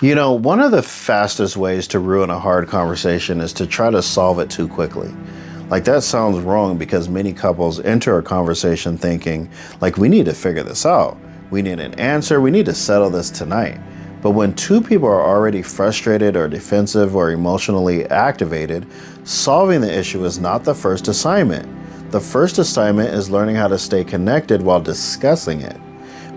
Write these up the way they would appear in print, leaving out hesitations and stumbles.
One of the fastest ways to ruin a hard conversation is to try to solve it too quickly. Like, that sounds wrong because many couples enter a conversation thinking, like, we need to figure this out. We need an answer. We need to settle this tonight. But when two people are already frustrated or defensive or emotionally activated, solving the issue is not the first assignment. The first assignment is learning how to stay connected while discussing it.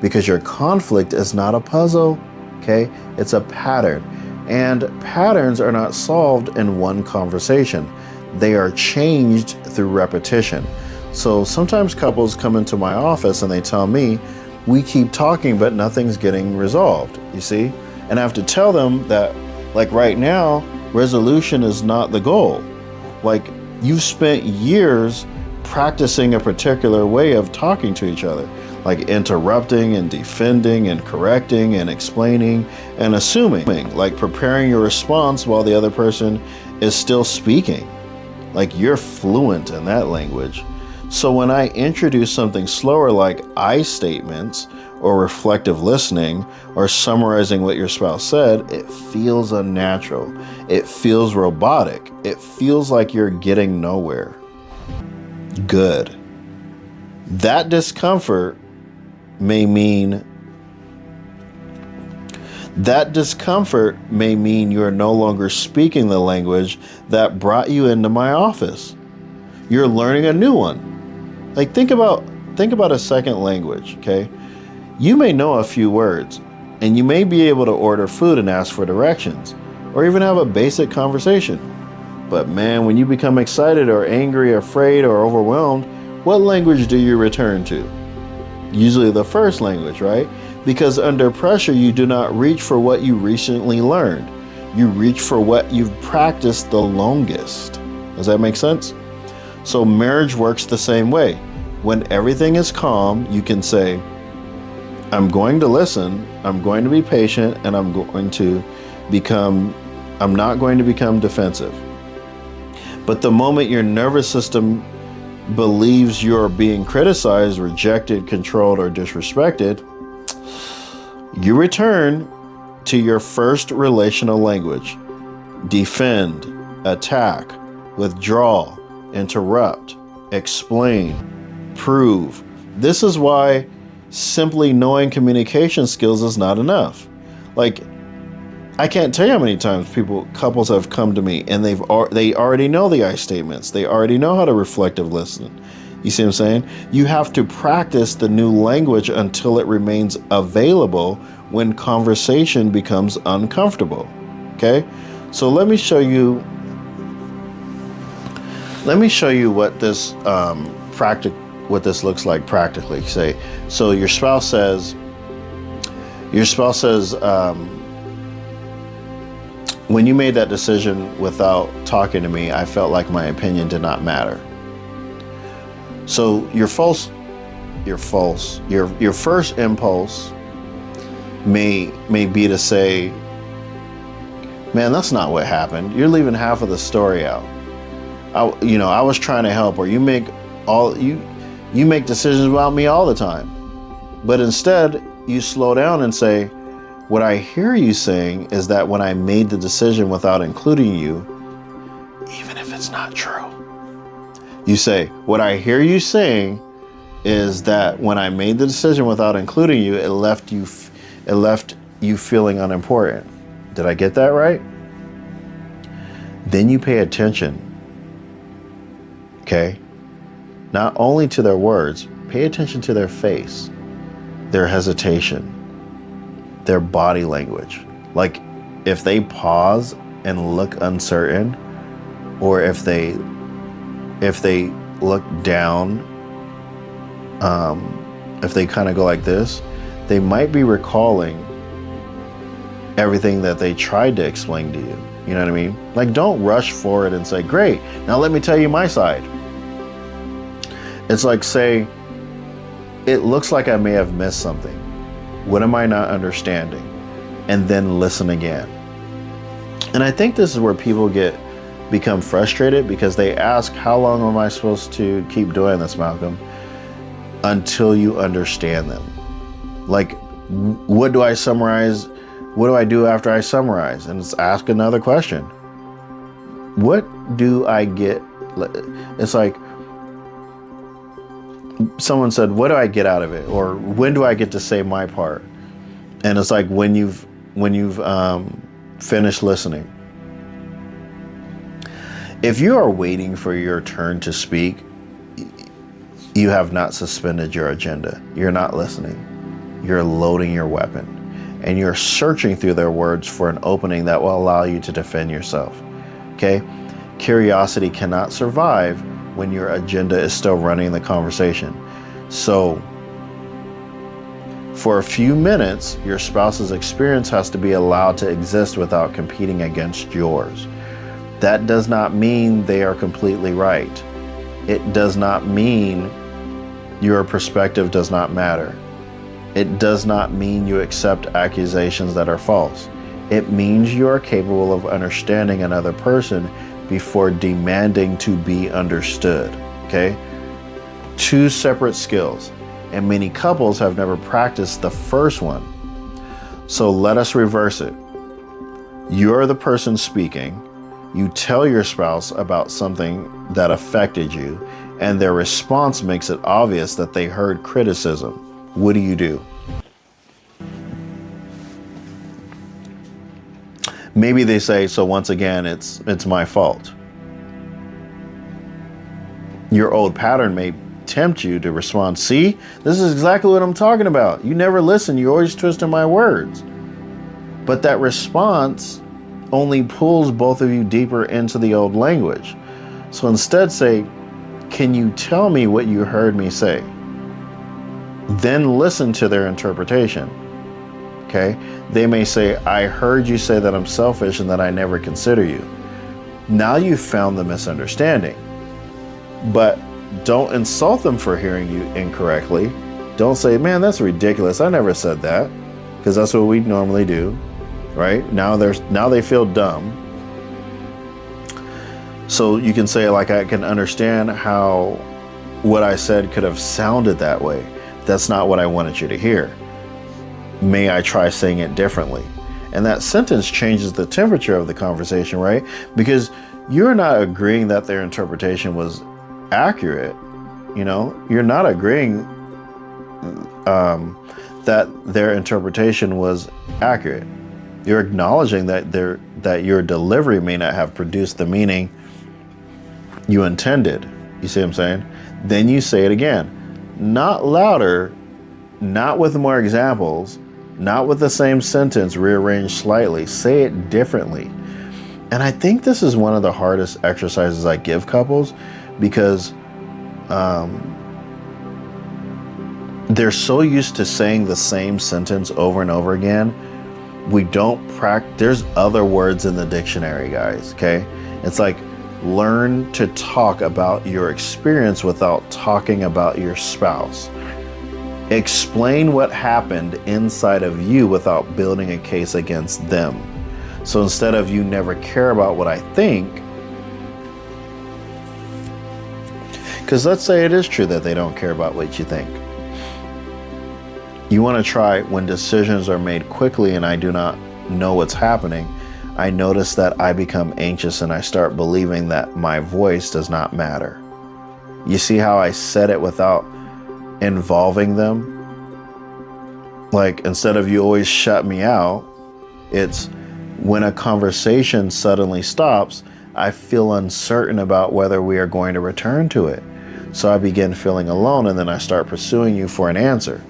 Because your conflict is not a puzzle. Okay, it's a pattern, and patterns are not solved in one conversation. They are changed through repetition. So sometimes couples come into my office and they tell me, we keep talking, but nothing's getting resolved, you see? And I have to tell them that, like, right now, resolution is not the goal. Like, you've spent years practicing a particular way of talking to each other, like interrupting and defending and correcting and explaining and assuming, like preparing your response while the other person is still speaking. Like, you're fluent in that language. So when I introduce something slower, like I statements or reflective listening or summarizing what your spouse said, it feels unnatural. It feels robotic. It feels like you're getting nowhere. Good. That discomfort may mean you're no longer speaking the language that brought you into my office. You're learning a new one. Like, think about a second language, okay? You may know a few words, and you may be able to order food and ask for directions, or even have a basic conversation. But man, when you become excited or angry, afraid, or overwhelmed, what language do you return to? Usually the first language, right? Because under pressure, you do not reach for what you recently learned. You reach for what you've practiced the longest. Does that make sense? So marriage works the same way. When everything is calm, you can say, I'm going to listen, I'm going to be patient, and I'm not going to become defensive. But the moment your nervous system believes you're being criticized, rejected, controlled, or disrespected, you return to your first relational language. Defend, attack, withdraw, interrupt, explain, prove. This is why simply knowing communication skills is not enough. Like, I can't tell you how many times couples have come to me and they already know the I statements. They already know how to reflective listen. You see what I'm saying? You have to practice the new language until it remains available when conversation becomes uncomfortable. Okay? So let me show you what this what this looks like practically. Say, so your spouse says, when you made that decision without talking to me, I felt like my opinion did not matter. So your first impulse may be to say, man, that's not what happened. You're leaving half of the story out. I was trying to help, or you make decisions about me all the time. But instead, you slow down and say, what I hear you saying is that when I made the decision without including you, even if it's not true, you say, what I hear you saying is that when I made the decision without including you, it left you feeling unimportant. Did I get that right? Then you pay attention. Okay? Not only to their words, pay attention to their face, their hesitation, their body language. Like, if they pause and look uncertain, or if they look down, if they kind of go like this, they might be recalling everything that they tried to explain to you. You know what I mean? Like, don't rush forward and say, great, now let me tell you my side. It's like, say, it looks like I may have missed something. What am I not understanding? And then listen again. And I think this is where people become frustrated, because they ask, how long am I supposed to keep doing this, Malcolm? Until you understand them. Like, what do I summarize What do I do after I summarize? And it's ask another question. What do I get? It's like someone said, what do I get out of it? Or when do I get to say my part? And it's like when you've finished listening. If you are waiting for your turn to speak, you have not suspended your agenda. You're not listening. You're loading your weapon. And you're searching through their words for an opening that will allow you to defend yourself. Okay? Curiosity cannot survive when your agenda is still running the conversation. So, for a few minutes, your spouse's experience has to be allowed to exist without competing against yours. That does not mean they are completely right. It does not mean your perspective does not matter. It does not mean you accept accusations that are false. It means you are capable of understanding another person before demanding to be understood. Okay? Two separate skills, and many couples have never practiced the first one. So let us reverse it. You're the person speaking. You tell your spouse about something that affected you, and their response makes it obvious that they heard criticism. What do you do? Maybe they say, so once again, it's my fault. Your old pattern may tempt you to respond, see, this is exactly what I'm talking about. You never listen. You always twisting my words. But that response only pulls both of you deeper into the old language. So instead say, can you tell me what you heard me say? Then listen to their interpretation. Okay? They may say, I heard you say that I'm selfish and that I never consider you. Now you've found the misunderstanding. But don't insult them for hearing you incorrectly. Don't say, man, that's ridiculous. I never said that. Because that's what we normally do. Right? Now they feel dumb. So you can say, like, I can understand how what I said could have sounded that way. That's not what I wanted you to hear. May I try saying it differently? And that sentence changes the temperature of the conversation, right? Because you're not agreeing that their interpretation was accurate. You know, you're not agreeing that their interpretation was accurate. You're acknowledging that your delivery may not have produced the meaning you intended. You see what I'm saying? Then you say it again. Not louder, not with more examples, not with the same sentence rearranged slightly. Say it differently. And I think this is one of the hardest exercises I give couples because they're so used to saying the same sentence over and over again. We don't practice. There's other words in the dictionary, guys, okay? It's like learn to talk about your experience without talking about your spouse. Explain what happened inside of you without building a case against them. So instead of you never care about what I think, because let's say it is true that they don't care about what you think. You want to try when decisions are made quickly and I do not know what's happening. I notice that I become anxious and I start believing that my voice does not matter. You see how I said it without involving them? Like instead of you always shut me out, it's when a conversation suddenly stops, I feel uncertain about whether we are going to return to it. So I begin feeling alone and then I start pursuing you for an answer.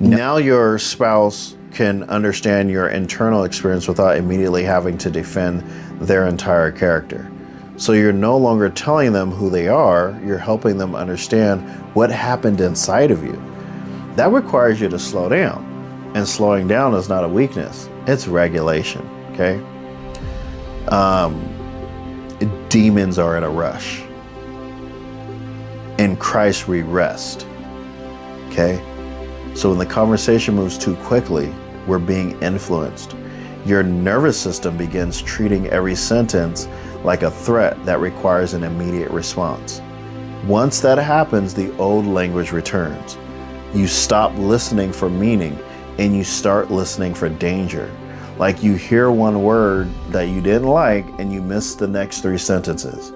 Now your spouse can understand your internal experience without immediately having to defend their entire character. So you're no longer telling them who they are, you're helping them understand what happened inside of you. That requires you to slow down. And slowing down is not a weakness, it's regulation, okay? Demons are in a rush. In Christ we rest, okay? So when the conversation moves too quickly, we're being influenced. Your nervous system begins treating every sentence like a threat that requires an immediate response. Once that happens, the old language returns. You stop listening for meaning and you start listening for danger. Like you hear one word that you didn't like and you miss the next 3 sentences.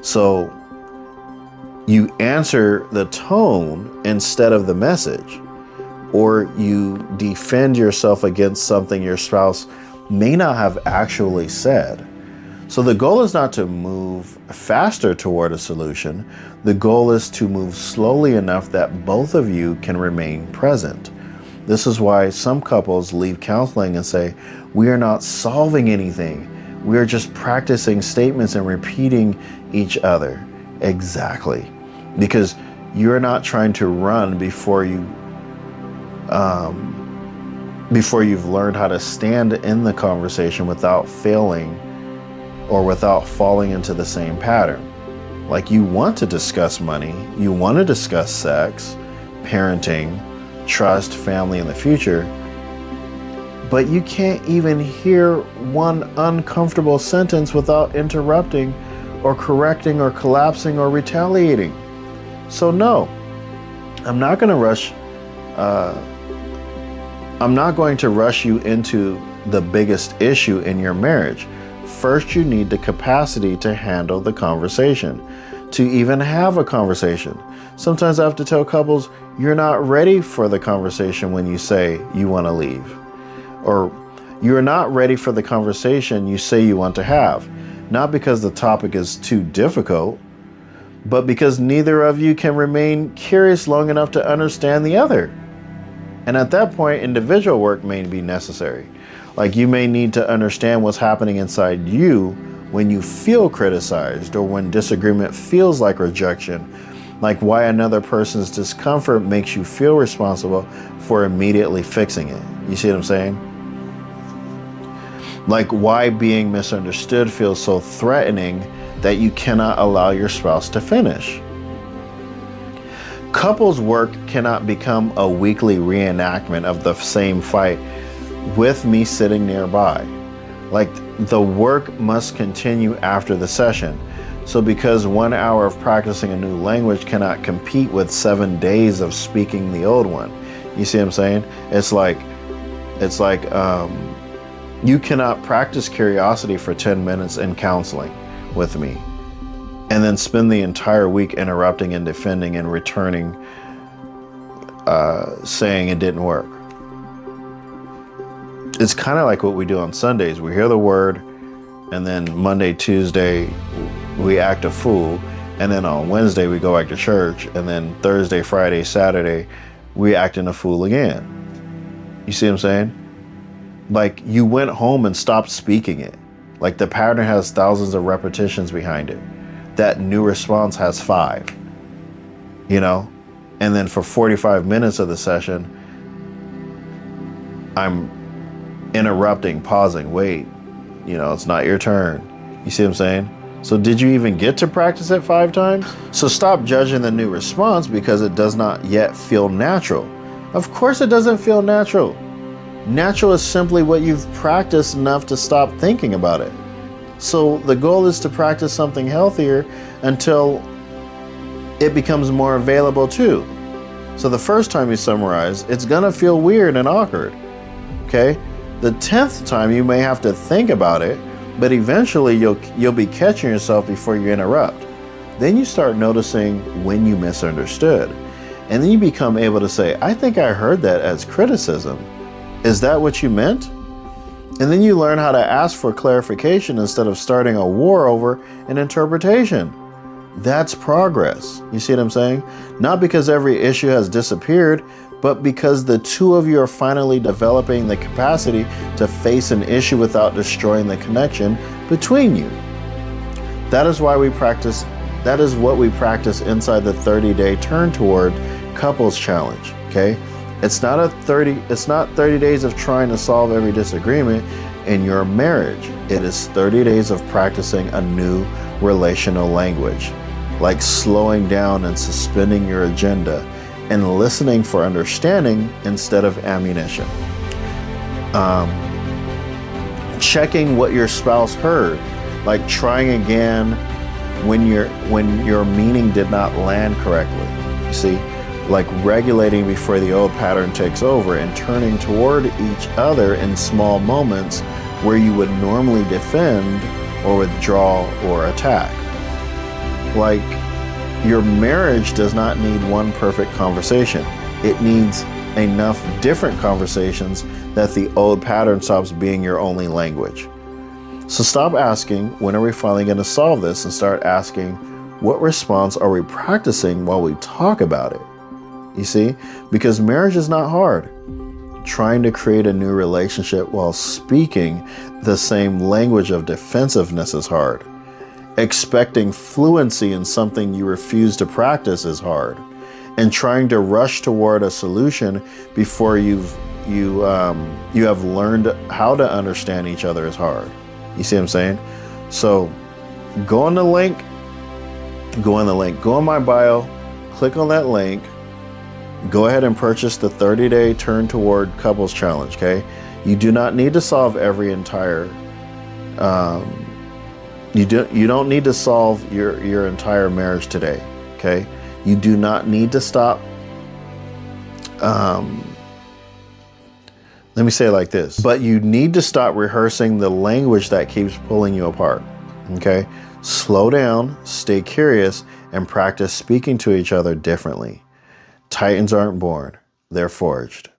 So you answer the tone instead of the message, or you defend yourself against something your spouse may not have actually said. So the goal is not to move faster toward a solution. The goal is to move slowly enough that both of you can remain present. This is why some couples leave counseling and say, we are not solving anything. We are just practicing statements and repeating each other. Exactly. Because you're not trying to run before you've learned how to stand in the conversation without failing or without falling into the same pattern. Like you want to discuss money, you want to discuss sex, parenting, trust, family, and the future, but you can't even hear one uncomfortable sentence without interrupting or correcting or collapsing or retaliating. So no, I'm not going to rush you into the biggest issue in your marriage. First, you need the capacity to handle the conversation, to even have a conversation. Sometimes I have to tell couples, you're not ready for the conversation when you say you want to leave. Or you're not ready for the conversation you say you want to have. Not because the topic is too difficult, but because neither of you can remain curious long enough to understand the other. And at that point, individual work may be necessary. Like you may need to understand what's happening inside you when you feel criticized or when disagreement feels like rejection, like why another person's discomfort makes you feel responsible for immediately fixing it. You see what I'm saying? Like why being misunderstood feels so threatening that you cannot allow your spouse to finish. Couples work cannot become a weekly reenactment of the same fight with me sitting nearby. Like the work must continue after the session. So because 1 hour of practicing a new language cannot compete with 7 days of speaking the old one. You see what I'm saying? It's like you cannot practice curiosity for 10 minutes in counseling with me and then spend the entire week interrupting and defending and returning, saying it didn't work. It's kind of like what we do on Sundays. We hear the word, and then Monday, Tuesday, we act a fool. And then on Wednesday, we go back to church. And then Thursday, Friday, Saturday, we acting a fool again. You see what I'm saying? Like you went home and stopped speaking it. Like the pattern has thousands of repetitions behind it. That new response has 5, you know? And then for 45 minutes of the session, I'm interrupting, pausing, wait, it's not your turn. You see what I'm saying? So did you even get to practice it 5 times? So stop judging the new response because it does not yet feel natural. Of course it doesn't feel natural. Natural is simply what you've practiced enough to stop thinking about it. So the goal is to practice something healthier until it becomes more available too. So the first time you summarize, it's gonna feel weird and awkward, okay? The 10th time you may have to think about it, but eventually you'll be catching yourself before you interrupt. Then you start noticing when you misunderstood. And then you become able to say, I think I heard that as criticism. Is that what you meant? And then you learn how to ask for clarification instead of starting a war over an interpretation. That's progress. You see what I'm saying? Not because every issue has disappeared, but because the two of you are finally developing the capacity to face an issue without destroying the connection between you. That is what we practice inside the 30-day Turn Toward Couples Challenge, okay? It's not 30 days of trying to solve every disagreement in your marriage. It is 30 days of practicing a new relational language, like slowing down and suspending your agenda and listening for understanding instead of ammunition. Checking what your spouse heard, like trying again when your meaning did not land correctly. You see, like regulating before the old pattern takes over and turning toward each other in small moments where you would normally defend or withdraw or attack. Like, your marriage does not need one perfect conversation. It needs enough different conversations that the old pattern stops being your only language. So stop asking, when are we finally going to solve this? And start asking, what response are we practicing while we talk about it? You see, because marriage is not hard. Trying to create a new relationship while speaking the same language of defensiveness is hard. Expecting fluency in something you refuse to practice is hard. And trying to rush toward a solution before you have learned how to understand each other is hard. You see what I'm saying? So go on the link, go in my bio, click on that link, go ahead and purchase the 30-day Turn Toward Couples Challenge, okay? You do not need to solve every entire, you don't need to solve your entire marriage today, okay? You do not need to stop, let me say it like this, but you need to stop rehearsing the language that keeps pulling you apart, okay? Slow down, stay curious, and practice speaking to each other differently. Titans aren't born, they're forged.